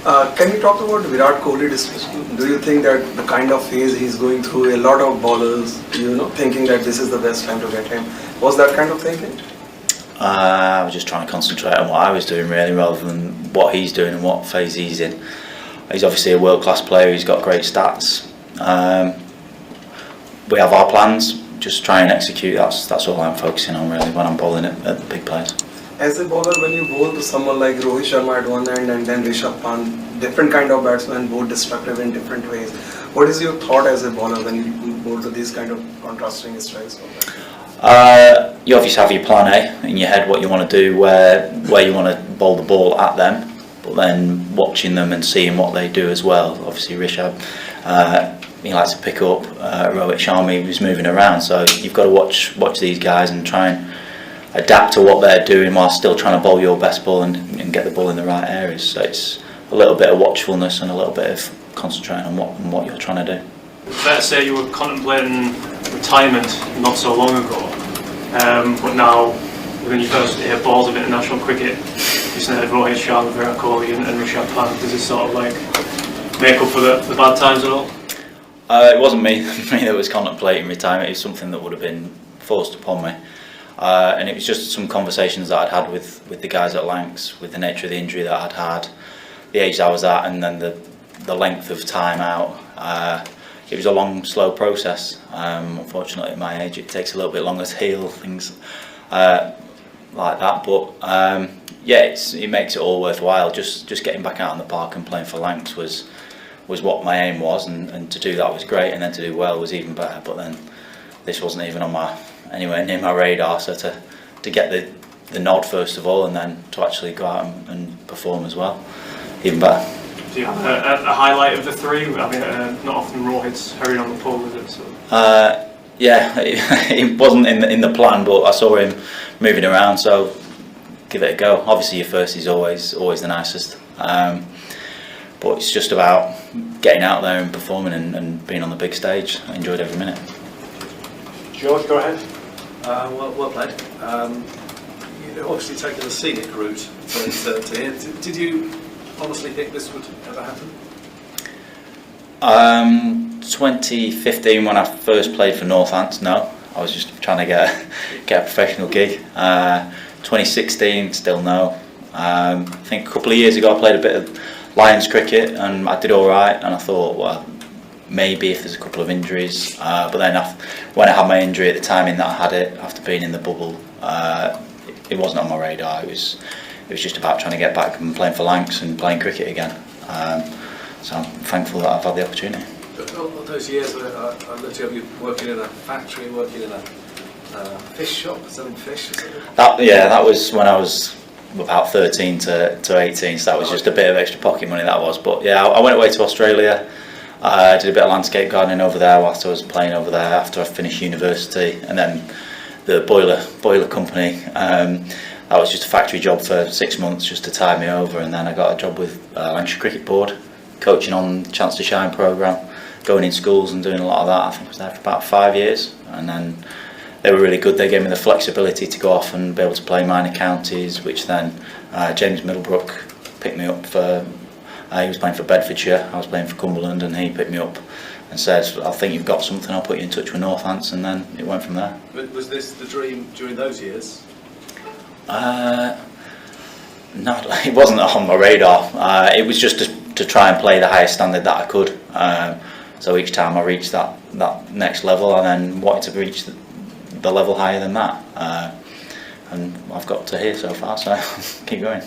Can you talk about Virat Kohli discussion? Do you think that the kind of phase he's going through, a lot of bowlers, thinking that this is the best time to get him, was that kind of thinking? I was just trying to concentrate on what I was doing really, rather than what he's doing and what phase he's in. He's obviously a world-class player. He's got great stats. We have our plans. Just try and execute. That's all I'm focusing on really when I'm bowling at the big players. As a bowler, when you bowl to someone like Rohit Sharma at one end and then Rishabh Pant, different kind of batsmen, both destructive in different ways. What is your thought as a bowler when you bowl to these kind of contrasting styles? You obviously have your plan A in your head, what you want to do, where you want to bowl the ball at them, but then watching them and seeing what they do as well. Obviously Rishabh, he likes to pick up. Rohit Sharma, he was moving around, so you've got to watch these guys and try and adapt to what they're doing while still trying to bowl your best ball and get the ball in the right areas. So it's a little bit of watchfulness and a little bit of concentrating on what you're trying to do. Fair to say you were contemplating retirement not so long ago, but now when you first hit balls of international cricket, you said Rohit Sharma, Virat Kohli and Rishabh Pant. Does it sort of like make up for the bad times at all? It wasn't me that was contemplating retirement. It was something that would have been forced upon me. And it was just some conversations that I'd had with the guys at Lancs, with the nature of the injury that I'd had, the age I was at, and then the length of time out. It was a long, slow process. Unfortunately, at my age, it takes a little bit longer to heal things like that. But yeah, it makes it all worthwhile. Just getting back out on the park and playing for Lancs was what my aim was, and to do that was great, and then to do well was even better. But then this wasn't even on anywhere near my radar, so to get the nod first of all, and then to actually go out and perform as well, even better. Do you have a highlight of the three? I mean, not often Rohit's hurried on the pole, is it? So. Yeah, it wasn't in the plan, but I saw him moving around, so give it a go. Obviously your first is always the nicest, but it's just about getting out there and performing and being on the big stage. I enjoyed every minute. George, go ahead. Well played. You've obviously taken the scenic route to here. Did you honestly think this would ever happen? 2015, when I first played for Northants, no. I was just trying to get a professional gig. 2016, still no. I think a couple of years ago I played a bit of Lions cricket and I did all right, and I thought, well, maybe if there's a couple of injuries, but then when I had my injury at the timing that I had it, after being in the bubble, it wasn't on my radar. It was just about trying to get back and playing for Lancs and playing cricket again. So I'm thankful that I've had the opportunity. But all those years, I looked at you working in a factory, working in a fish shop, selling fish or something. That was when I was about 13 to 18, so that was just a bit of extra pocket money, that was. But yeah, I went away to Australia. I did a bit of landscape gardening over there whilst I was playing over there after I finished university, and then the boiler company. That was just a factory job for 6 months just to tide me over, and then I got a job with Lancashire Cricket Board, coaching on Chance to Shine programme, going in schools and doing a lot of that. I think I was there for about 5 years, and then they were really good. They gave me the flexibility to go off and be able to play minor counties, which then James Middlebrook picked me up for. He was playing for Bedfordshire, I was playing for Cumberland, and he picked me up and said, I think you've got something, I'll put you in touch with Northants, and then it went from there. But was this the dream during those years? No, it wasn't on my radar. It was just to try and play the highest standard that I could. So each time I reached that next level, and then wanted to reach the level higher than that. And I've got to here so far, so keep going.